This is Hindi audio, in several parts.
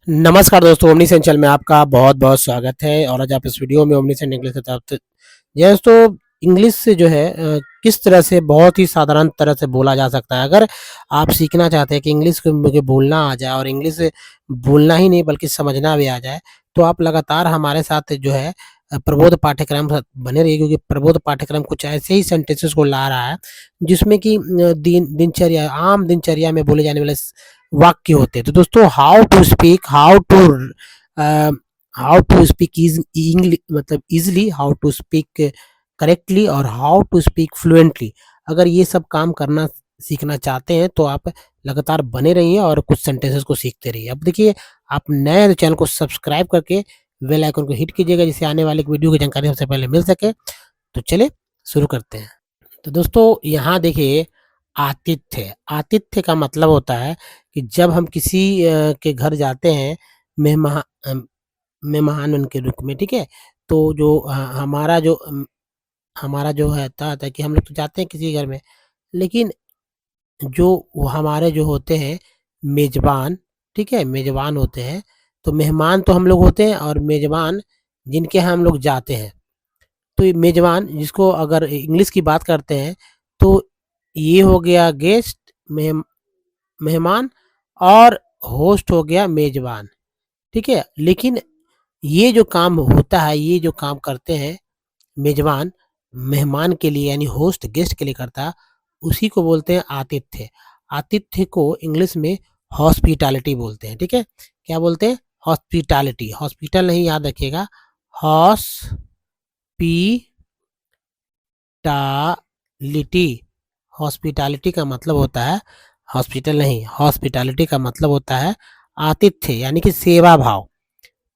नमस्कार दोस्तों, ओमनीसेंट चैनल में आपका बहुत-बहुत स्वागत है और आज आप इस वीडियो में ओमनीसेंट इंग्लिश की तरफ से दोस्तों इंग्लिश से जो है किस तरह से बहुत ही साधारण तरह से बोला जा सकता है। अगर आप सीखना चाहते हैं कि इंग्लिश को मुझे बोलना आ जाए और इंग्लिश बोलना ही नहीं बल्कि समझना भी आ जाए, तो आप लगातार हमारे साथ जो है प्रबोध पाठ्यक्रम बने रहिए क्योंकि प्रबोध पाठ्यक्रम कुछ ऐसे ही सेंटेंसेस को ला रहा है जिसमें कि दिनचर्या आम दिनचर्या में बोले जाने वाले वाक्य होते हैं। तो दोस्तों how to speak is English मतलब easily, how to speak correctly और हाउ टू स्पीक फ्लुएंटली, अगर ये सब काम करना सीखना चाहते हैं तो आप लगातार बने रहिए और कुछ सेंटेंसेस को सीखते रहिए। अब देखिए, आप नए हैं तो चैनल को सब्सक्राइब करके बेल आइकन को हिट कीजिएगा जिससे आने वाले वीडियो की जानकारी सबसे पहले मिल सके। तो चलिए शुरू करते हैं। तो दोस्तों यहाँ देखिए, आतिथ्य आतिथ्य का मतलब होता है कि जब हम किसी के घर जाते हैं मेहमा मेहमान के रूप में, ठीक है? तो जो हमारा जो है था कि हम लोग तो जाते हैं किसी के घर में, लेकिन जो वो हमारे जो होते हैं मेज़बान, ठीक है? मेज़बान होते हैं, तो मेहमान तो हम लोग होते हैं और मेज़बान जिनके यहाँ हम लोग जाते हैं। तो ये मेज़बान जिसको अगर इंग्लिश की बात करते हैं, तो ये हो गया गेस्ट, मेहमान और होस्ट हो गया मेज़बान, ठीक है? लेकिन ये जो काम होता है, ये जो काम करते हैं मेज़बान, मेहमान के लिए यानी होस्ट गेस्ट के लिए करता है, उसी को बोलते हैं आतिथ्य। आतिथ्य को इंग्लिश में हॉस्पिटैलिटी बोलते हैं, ठीक है? क्या बोलते हैं? हॉस्पिटैलिटी, हॉस्पिटल नहीं याद रखिएगा, हॉस्पिटैलिटी। हॉस्पिटैलिटी का मतलब होता है हॉस्पिटल नहीं, हॉस्पिटैलिटी का मतलब होता है आतिथ्य यानी कि सेवा भाव।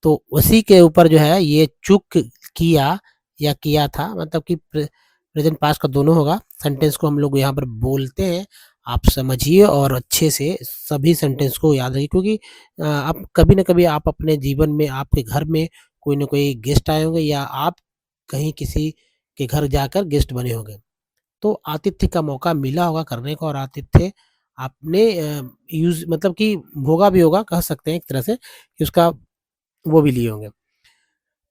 तो उसी के ऊपर जो है ये चूक किया या किया था, मतलब कि प्रेजेंट पास्ट का दोनों होगा। सेंटेंस को हम लोग यहाँ पर बोलते हैं, आप समझिए और अच्छे से सभी सेंटेंस को याद रखिए क्योंकि आप कभी ना कभी आप अपने जीवन में आपके घर में कोई ना कोई गेस्ट आए होंगे या आप कहीं किसी के घर जाकर गेस्ट बने होंगे। तो आतिथ्य का मौका मिला होगा करने को और आतिथ्य आपने यूज़ मतलब कि भोगा भी होगा, कह सकते हैं एक तरह से कि उसका वो भी लिए होंगे।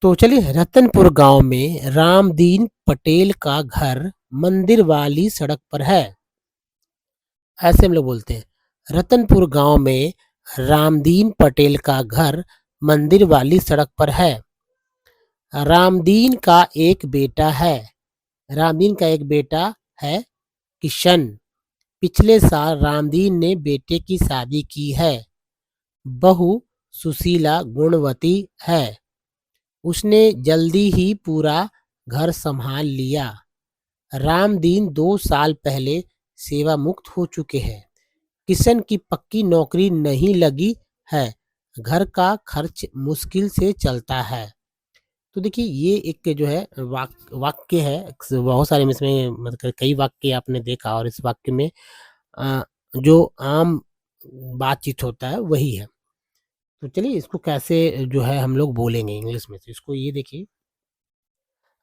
तो चलिए, रतनपुर गांव में रामदीन पटेल का घर मंदिर वाली सड़क पर है। ऐसे हम लोग बोलते हैं, रतनपुर गांव में रामदीन पटेल का घर मंदिर वाली सड़क पर है। रामदीन का एक बेटा है। रामदीन का एक बेटा है किशन। पिछले साल रामदीन ने बेटे की शादी की है। बहू सुशीला गुणवती है। उसने जल्दी ही पूरा घर संभाल लिया। रामदीन 2 साल पहले सेवा मुक्त हो चुके हैं। किशन की पक्की नौकरी नहीं लगी है। घर का खर्च मुश्किल से चलता है। तो देखिए, ये एक जो है वाक्य है। बहुत सारे इसमें मतलब कई वाक्य आपने देखा और इस वाक्य में जो आम बातचीत होता है वही है। तो चलिए, इसको कैसे जो है हम लोग बोलेंगे इंग्लिश में, तो इसको ये देखिए,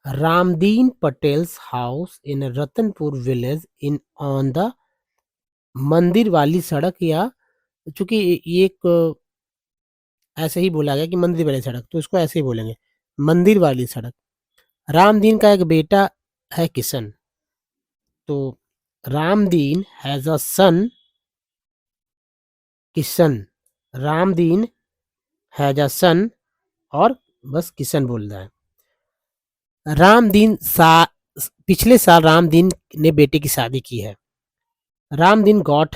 Ramdin Patel's house in Ratanpur village in on the मंदिर वाली सड़क, या चूंकि ये एक ऐसे ही बोला गया कि मंदिर वाली सड़क, तो इसको ऐसे ही बोलेंगे, मंदिर वाली सड़क। रामदीन का एक बेटा है किशन। तो Ramdeen has a son Kishan. Ramdeen has a son, और बस किशन बोल रहा है। रामदीन पिछले साल रामदीन ने बेटे की शादी की है। Ramdin got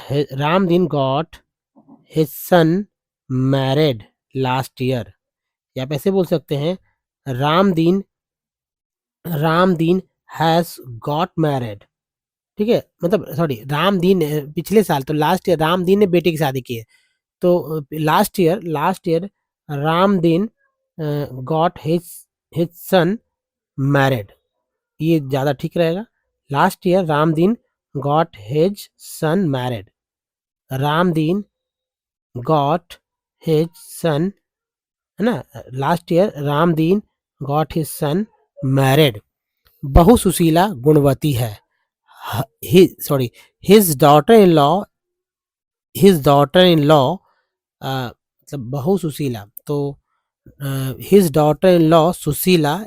his son married last year, या आप ऐसे बोल सकते हैं, Ramdin Ramdin has got married, ठीक है? मतलब सॉरी, रामदीन पिछले साल, तो लास्ट ईयर रामदीन ने बेटे की शादी की है। तो last year Ramdin got his son married, ये ज़्यादा ठीक रहेगा। Last year Ramdin got his son married. Ramdin got his son, है ना? Last year Ramdin got his son married. बहु सुशीला गुणवती है। हिज डॉटर इन लॉ मतलब बहू सुशीला। तो his daughter in law Sushila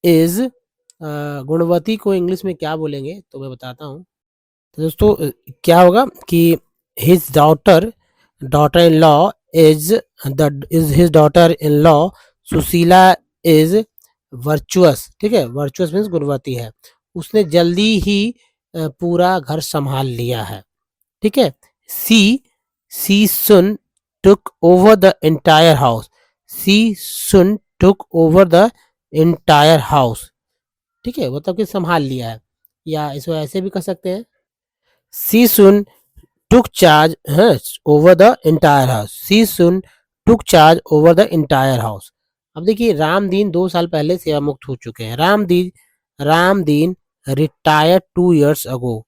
is, गुणवती को इंग्लिश में क्या बोलेंगे तो मैं बताता हूँ। तो दोस्तों क्या होगा कि his daughter in law is is his daughter in law Sushila is virtuous. ठीक है, वर्चुअस मीन्स गुणवती है। उसने जल्दी ही पूरा घर संभाल लिया है। ठीक है, she she soon took over the entire house. She soon took over the entire house. ठीक है, मतलब कि संभाल लिया है, या इसको ऐसे भी कह सकते हैं, सी सुन took charge over the entire house. She soon took charge over the entire house. अब देखिए रामदीन 2 साल पहले सेवा मुक्त हो चुके हैं। Ramdin retired 2 years ago।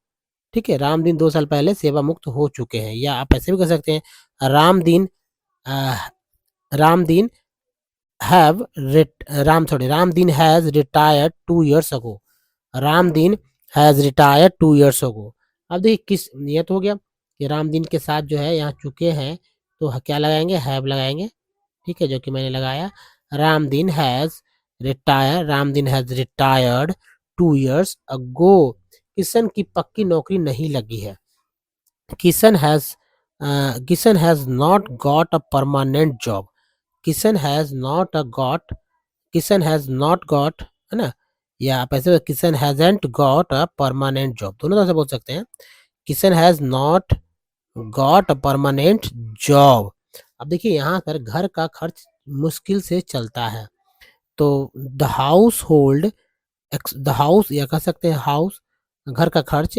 ठीक है, रामदीन 2 साल पहले सेवा मुक्त हो चुके हैं, या आप ऐसे भी कह सकते हैं Ramdin Ramdin Ramdin has retired 2 years ago। Ramdin has retired 2 years ago। अब देखिए किस, ये तो हो गया कि रामदीन के साथ जो है यहाँ चुके हैं, तो क्या लगाएंगे, हैव लगाएंगे। ठीक है, जो कि मैंने लगाया। Ramdin has retired 2 years ago। Kishan की पक्की नौकरी नहीं लगी है। Kishan has not got a permanent job. Kishan has not got, है ना, या आप ऐसे Kishan hasn't got a permanent job, दोनों तरह से बोल सकते हैं। Kishan has not got a permanent job. अब देखिए यहाँ पर घर का खर्च मुश्किल से चलता है, तो द हाउस, या कह सकते हैं हाउस, घर का खर्च।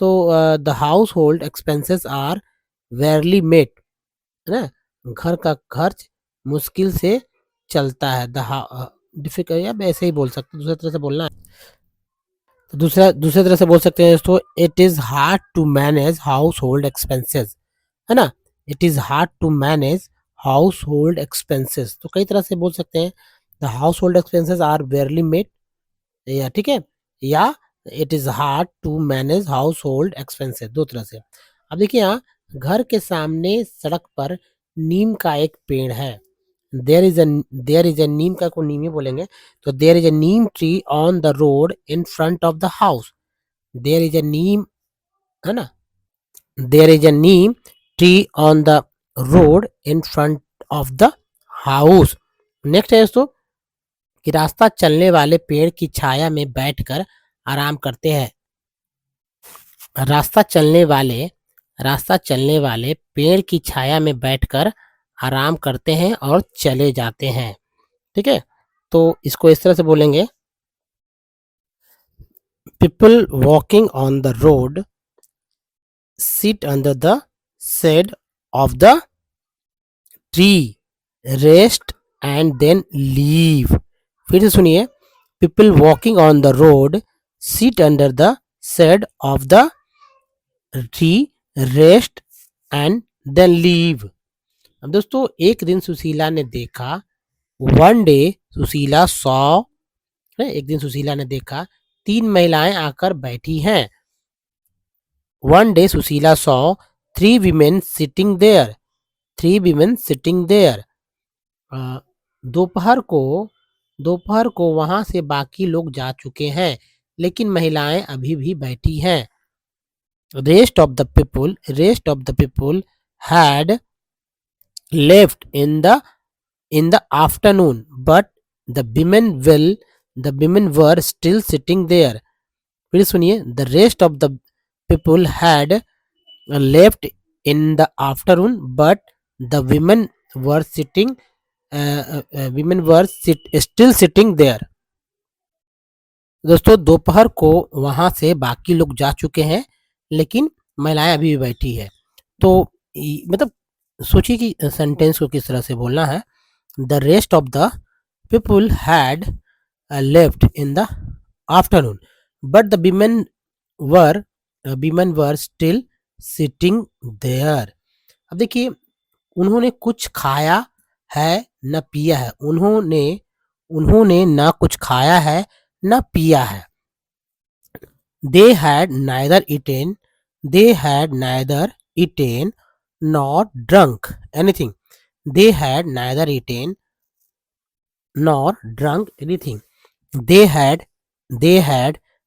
तो the household expenses are barely met, है ना, घर का खर्च मुश्किल से चलता है। डिफिकल्ट, या ऐसे ही बोल सकते हैं, दूसरी तरह से बोलना है तो दूसरे तरह से बोल सकते हैं दोस्तों, it is hard to manage household expenses, है ना। It is hard to manage household expenses, तो कई तरह से बोल सकते हैं। The household expenses are barely made, या ठीक है, या it is hard to manage household expenses, दो तरह से। अब देखिए यहाँ घर के सामने सड़क पर नीम का एक पेड़ है। देयर इज अ नीम का को नीम ही बोलेंगे, तो there is a neem tree on the road in front of the house. There is a neem, है ना, there is a neem tree on the road in front of the house. Next है दोस्तों कि रास्ता चलने वाले पेड़ की छाया में बैठकर आराम करते हैं। रास्ता चलने वाले पेड़ की छाया में बैठकर आराम करते हैं और चले जाते हैं। ठीक है, तो इसको इस तरह से बोलेंगे, people walking on the road sit under the shade of the tree, rest and then leave। फिर से सुनिए, people walking on the road sit under the shade of the tree, rest and then leave। अब दोस्तों एक दिन सुशीला ने देखा, वन डे सुशीला सॉ, एक दिन सुशीला ने देखा 3 महिलाएं आकर बैठी हैं। One day Sushila saw 3 women sitting there। 3 women sitting there। दोपहर को वहां से बाकी लोग जा चुके हैं, लेकिन महिलाएं अभी भी बैठी हैं। Rest of the people had left in the afternoon but the women were still sitting there. फिर सुनिए, the rest of the people had left in the afternoon but the women were sitting still sitting there. दोस्तों दोपहर को वहां से बाकी लोग जा चुके हैं, लेकिन महिलाएं अभी भी बैठी है। तो मतलब सोचिए कि सेंटेंस को किस तरह से बोलना है। The rest of the people had left in the afternoon but the women were still sitting there. अब देखिए, उन्होंने कुछ खाया है न पिया है। उन्होंने न कुछ खाया है न पिया है। They had neither eaten nor drunk anything। they had neither eaten nor drunk anything. They had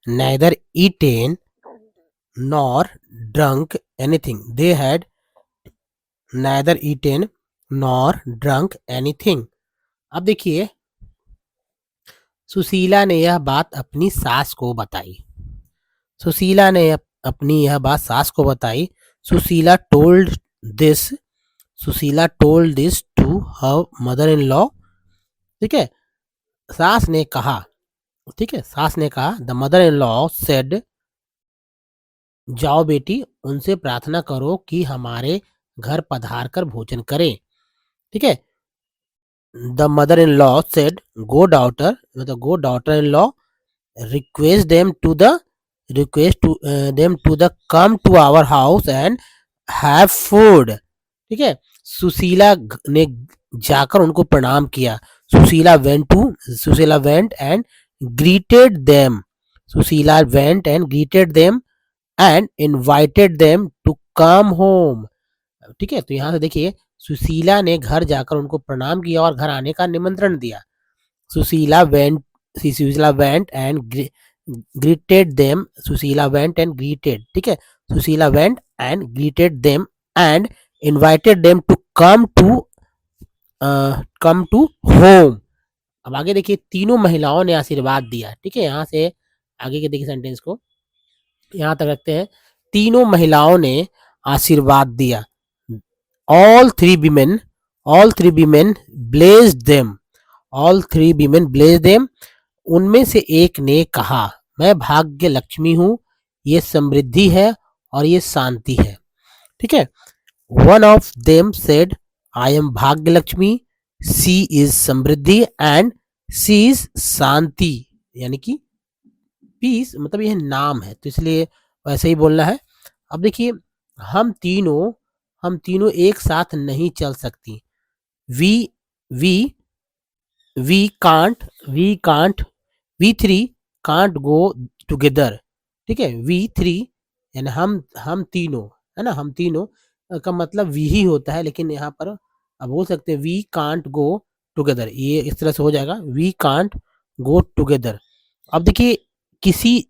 neither eaten nor drunk anything. They had neither eaten nor drunk anything. अब देखिए, सुशीला ने यह बात अपनी सास को बताई। सुशीला ने अपनी यह बात सास को बताई। Sushila told this Sushila told this to her mother in law. ठीक है, सास ने कहा, ठीक है, सास ने कहा, the mother in law said, जाओ बेटी, उनसे प्रार्थना करो कि हमारे घर पधार कर भोजन करें। ठीक है, the mother in law said, go daughter, मतलब go daughter in law, request them to the them to the come to our house and have food। ठीक है, सुशीला ने जाकर उनको प्रणाम किया। Sushila went and greeted them. Sushila went and greeted them and invited them to come home. ठीक है, तो यहां से देखिए, सुशीला ने घर जाकर उनको प्रणाम किया और घर आने का निमंत्रण दिया। Sushila went and greeted them. Sushila went and greeted, ठीक है, Sushila went and greeted them and invited them to come to home. अब आगे देखिए, तीनों महिलाओं ने आशीर्वाद दिया। ठीक है, यहां से आगे के देखिए सेंटेंस को यहां तक रखते हैं। तीनों महिलाओं ने आशीर्वाद दिया। All three women blessed them. All three women blessed them. उनमें से एक ने कहा, मैं भाग्य लक्ष्मी हूं, ये समृद्धि है और ये शांति है। ठीक है, one of them said, I am Bhagya Lakshmi, she is Samriddhi and she is Shanti, यानी कि पीस, मतलब यह नाम है तो इसलिए वैसे ही बोलना है। अब देखिए, हम तीनों एक साथ नहीं चल सकती। We three can't go together. ठीक है, वी थ्री यानी हम तीनों, है ना, हम तीनों का मतलब वी ही होता है, लेकिन यहाँ पर अब बोल सकते हैं वी कांट गो टुगेदर, ये इस तरह से हो जाएगा, वी कांट गो टुगेदर। अब देखिए, किसी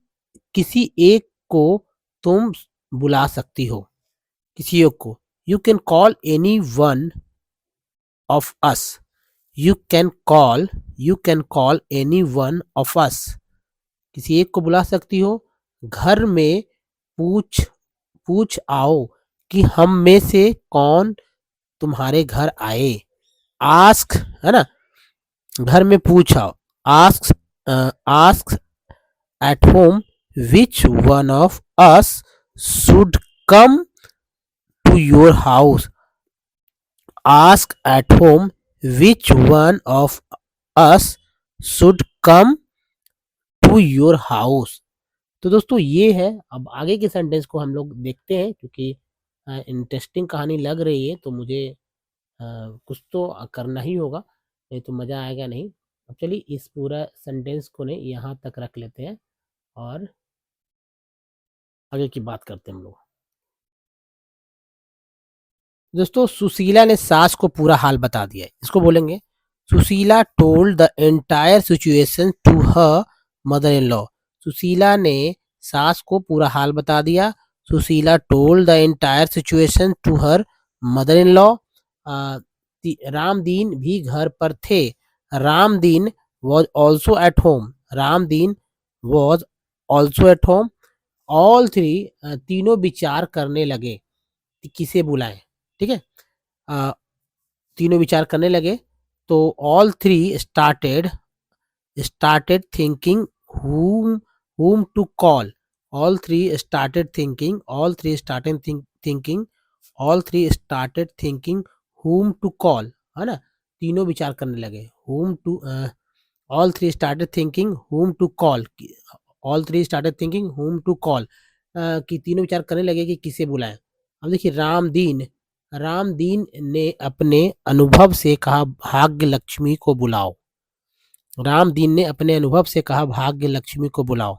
एक को तुम बुला सकती हो, किसी एक को, you can call any one of us. You can call any one of अस। किसी एक को बुला सकती हो। घर में पूछ आओ कि हम में से कौन तुम्हारे घर आए। आस्क, है ना, घर में पूछ आओ। Ask at home which one of us should come to your house. Ask at home which one of us should come to your house. तो दोस्तों ये है। अब आगे के सेंटेंस को हम लोग देखते हैं, क्योंकि इंटरेस्टिंग कहानी लग रही है तो मुझे कुछ तो करना ही होगा, नहीं तो मज़ा आएगा नहीं। अब चलिए इस पूरा सेंटेंस को ने यहाँ तक रख लेते हैं और आगे की बात करते हैं हम लोग। दोस्तों, सुशीला ने सास को पूरा हाल बता दिया है, इसको बोलेंगे, Sushila told the entire situation to her mother in law. Sushila ने सास को पूरा हाल बता दिया। Sushila told the entire situation to her mother in law. Ramdeen भी घर पर थे। Ramdeen was also at home. Ramdeen was also at home. All three, तीनों विचार करने लगे कि किसे बुलाएं। ठीक है, तीनों विचार करने लगे तो all three started thinking whom to call। all three started thinking whom to call, है ना, तीनों विचार करने लगे। all three started thinking whom to call। कि तीनों विचार करने लगे कि किसे बुलाएं। अब देखिए, रामदीन ने अपने अनुभव से कहा, भाग्य लक्ष्मी को बुलाओ। रामदीन ने अपने अनुभव से कहा, भाग्य लक्ष्मी को बुलाओ।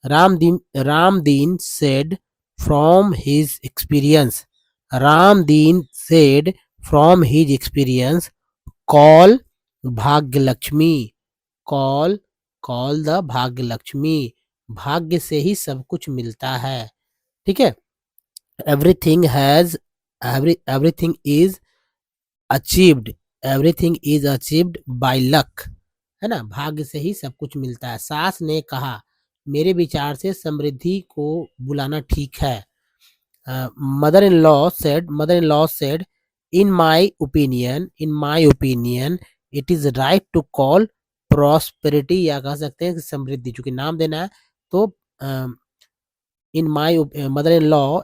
Ramdeen said from his experience. Ramdeen said from his experience call Bhagya Lakshmi, call call the भाग्य लक्ष्मी, भाग्य से ही सब कुछ मिलता है। ठीक है, everything has everything is achieved, everything is achieved by luck, है ना, भाग्य से ही सब कुछ मिलता है। सास ने कहा, मेरे विचार से समृद्धि को बुलाना ठीक है। Mother in law said in my opinion it is right to call prosperity, या कह सकते हैं कि समृद्धि, चूंकि नाम देना है तो इन माई मदर इन लॉ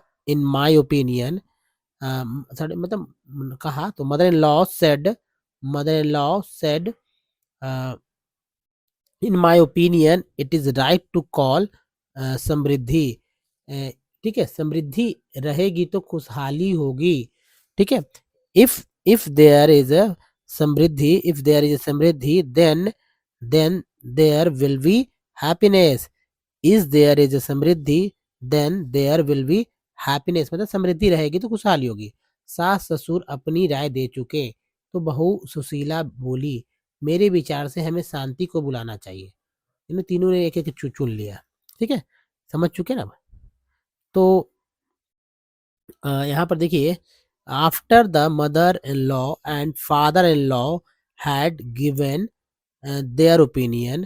मतलब कहा, तो mother in law said in my opinion it is right to call Samriddhi. ठीक है, समृद्धि रहेगी तो खुशहाली होगी। ठीक है, if if there is a Samriddhi then there will be happiness, is there is a Samriddhi then there will be happiness, मतलब समृद्धि रहेगी तो खुशहाली होगी। सास ससुर अपनी राय दे चुके, तो बहू सुशीला बोली, मेरे विचार से हमें शांति को बुलाना चाहिए। इन तीनों ने एक एक चुन लिया। ठीक है, समझ चुके ना। तो यहाँ पर देखिए, after the mother in law and father in law had given their opinion,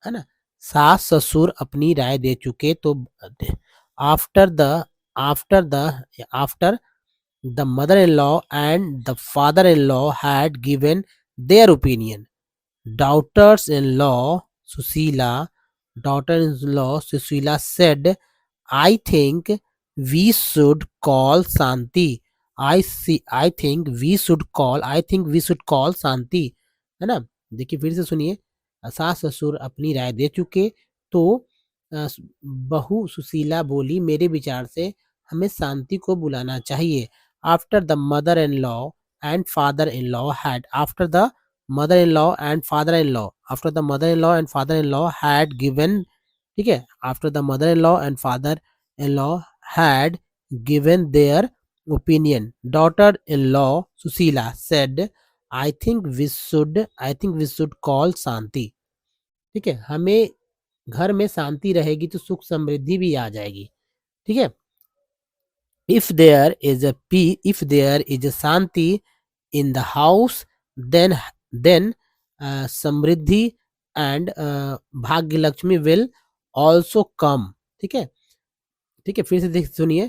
है ना, सास ससुर अपनी राय दे चुके, तो after the after the after the mother in law and the father in law had given their opinion, daughters-in-law Susila, daughter-in-law Susila said, I think we should call Santi. I think we should call Santi, है ना। देखिए फिर से सुनिए, सास ससुर अपनी राय दे चुके, तो बहू सुशीला बोली, मेरे विचार से हमें शांति को बुलाना चाहिए। After the mother in law and father in law had after the mother-in-law and father-in-law after the mother-in-law and father-in-law had given, ठीक है, after the mother-in-law and father-in-law had given their opinion, daughter-in-law Susila said, I think we should call Santi। ठीक है, हमें घर में शांति रहेगी तो सुख समृद्धि भी आ जाएगी। ठीक है, if there is a peace, if there is a Santi in the house, then Samriddhi and Bhagya Lakshmi will also कम। ठीक है, ठीक है, फिर से देख सुनिए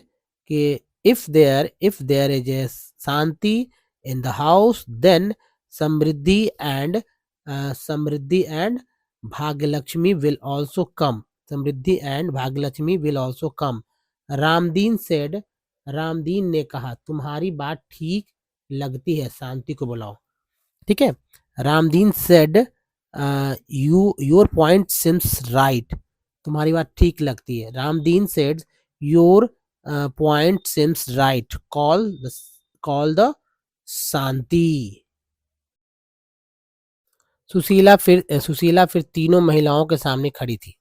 कि if there is a Shanti in the house then Samriddhi and Bhagya Lakshmi will also come, Samriddhi and Bhagya Lakshmi will also come. Ramdeen ने कहा, तुम्हारी बात ठीक लगती है, शांति को बुलाओ। ठीक है, Ramdeen said, your point seems right, तुम्हारी बात ठीक लगती है। Ramdeen said, your point seems right, call the Shanti. Sushila फिर तीनों महिलाओं के सामने खड़ी थी।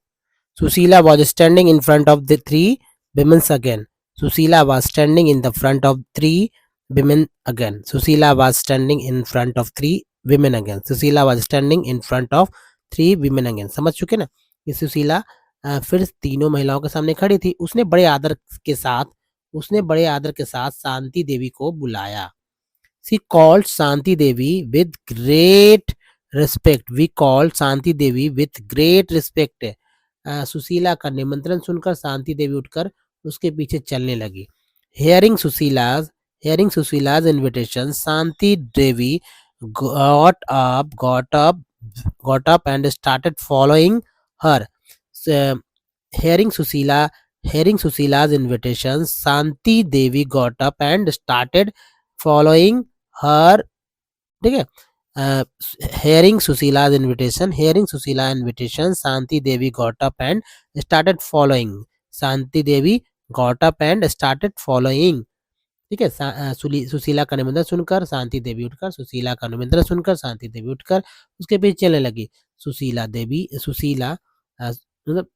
Sushila was standing in front of the three womens again, Sushila was standing in the front of three women again, Susila was standing in front of three women again, Susila was standing in front of three women again। समझ चुके ना, ये सुशीला फिर तीनों महिलाओं के सामने खड़ी थी। उसने बड़े आदर के साथ शांति देवी को बुलाया। She called Shanti Devi with great respect, we called Shanti Devi with great respect। Sushila का निमंत्रण सुनकर शांति देवी उठकर उसके पीछे चलने लगी। Hearing Susila's invitation, Shanti Devi got up and started following her। So, hearing Susila's invitation, Shanti Devi got up and started following her। ठीक है, hearing Susila's invitation, Shanti Devi got up and started following। Shanti Devi got up and started following। ठीक है, सुशीला का निमंत्रण सुनकर शांति देवी उठकर उसके पीछे चलने लगी। सुशीला मतलब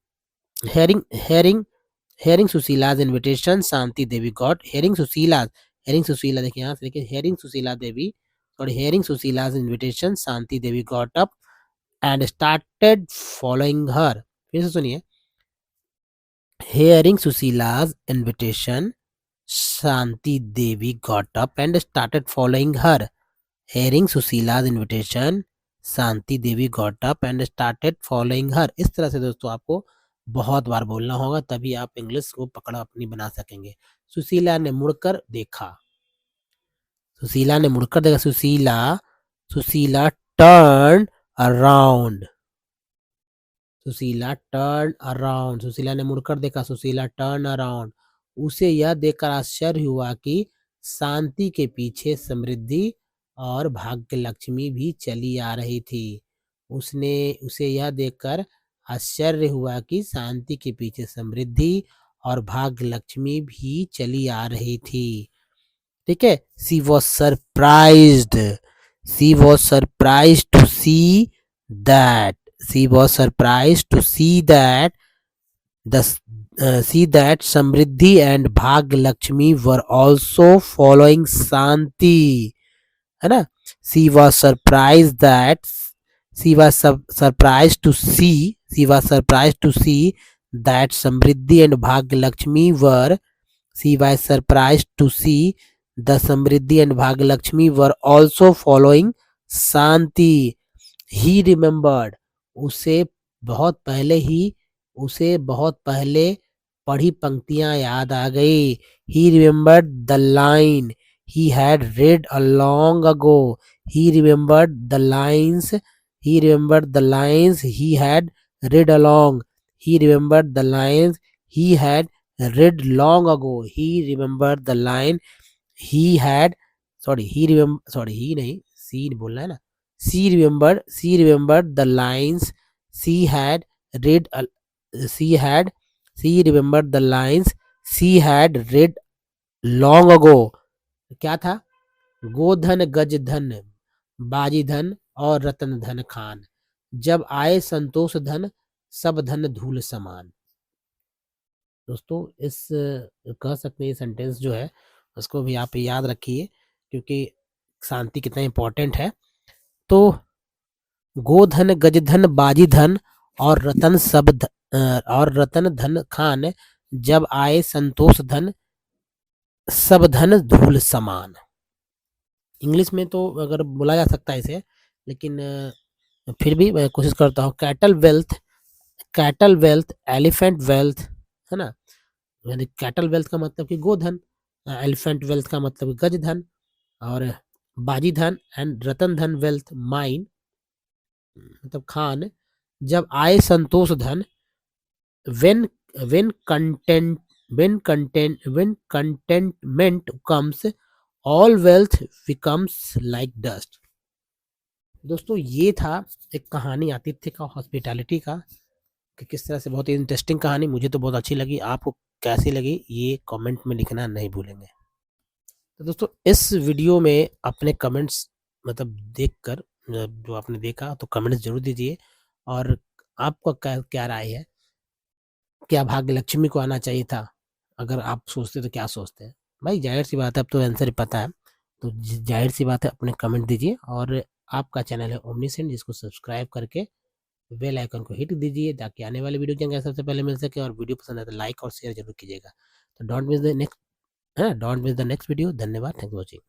hearing Susila's invitation, Shanti Devi got hearing Sushila, देखिए यहाँ से देखिए hearing Sushila Devi, sorry hearing Sushila's invitation, Shanti Devi got up and started following her। फिर से सुनिए, hearing Sushilā's invitation, Shanti Devi got up and started following her। Hearing Sushilā's invitation, Shanti Devi got up and started following her। इस तरह से दोस्तों आपको बहुत बार बोलना होगा, तभी आप इंग्लिश को पकड़ अपनी बना सकेंगे। सुशीला ने मुड़कर देखा, सुशीला ने मुड़कर देखा, Sushila turn around, Sushila turn around, Sushila ने मुड़कर देखा, सुशीला टर्न अराउंड। उसे यह देखकर आश्चर्य हुआ कि शांति के पीछे समृद्धि और भाग्य लक्ष्मी भी चली आ रही थी। उसे यह देखकर आश्चर्य हुआ कि शांति के पीछे समृद्धि और भाग्य लक्ष्मी भी चली आ रही थी। ठीक है, she was surprised, she was surprised to see that, she was surprised to see that Samriddhi and Bhag Lakshmi were also following Shanti, है ना। she was surprised that she was surprised to see that Samriddhi and Bhag Lakshmi were she was surprised to see the Samriddhi and Bhag Lakshmi were also following Shanti। he remembered, उसे बहुत पहले पढ़ी पंक्तियां याद आ गई। he remembered the line he had read a long ago, he remembered the lines he had read along, he remembered the lines he had read long ago, he remembered the line he had, he नहीं, सी बोलना है ना। she remembered the lines she had read she remembered the lines she had read long ago। क्या था, गोधन गज धन बाजी धन और रतन धन खान, जब आए संतोष धन सब धन धूल समान। दोस्तों इस कह सकते हैं ये सेंटेंस जो है उसको भी आप याद रखिए, क्योंकि शांति कितना इंपॉर्टेंट है। तो गोधन गजधन बाजी धन और रतन धन खान, जब आए संतोष धन सब धन धूल समान। इंग्लिश में तो अगर बोला जा सकता है इसे, लेकिन फिर भी मैं कोशिश करता हूँ। कैटल वेल्थ, एलिफेंट वेल्थ, है ना। कैटल वेल्थ का मतलब कि गोधन, एलिफेंट वेल्थ का मतलब गजधन, और बाजी धन and Ratan Dhan wealth mine मतलब खान, जब आए संतोष धन, when contentment comes all wealth becomes like dust। दोस्तों ये था एक कहानी आतिथ्य का, हॉस्पिटैलिटी का, कि किस तरह से, बहुत ही इंटरेस्टिंग कहानी, मुझे तो बहुत अच्छी लगी। आपको कैसी लगी ये कमेंट में लिखना नहीं भूलेंगे। तो दोस्तों इस वीडियो में अपने कमेंट्स मतलब देखकर जो आपने देखा तो कमेंट्स जरूर दीजिए, और आपका क्या राय है, क्या भाग्य लक्ष्मी को आना चाहिए था? अगर आप सोचते तो क्या सोचते हैं भाई? जाहिर सी बात है, अब तो आंसर पता है, तो जाहिर सी बात है अपने कमेंट दीजिए। और आपका चैनल है ओमनीसेंट, जिसको सब्सक्राइब करके बेल आइकन को हिट दीजिए, ताकि आने वाले वीडियो की सबसे पहले मिल सके। और वीडियो पसंद आए तो लाइक और शेयर जरूर कीजिएगा। तो don't miss the next video. धन्यवाद, थैंक्स फॉर वॉचिंग।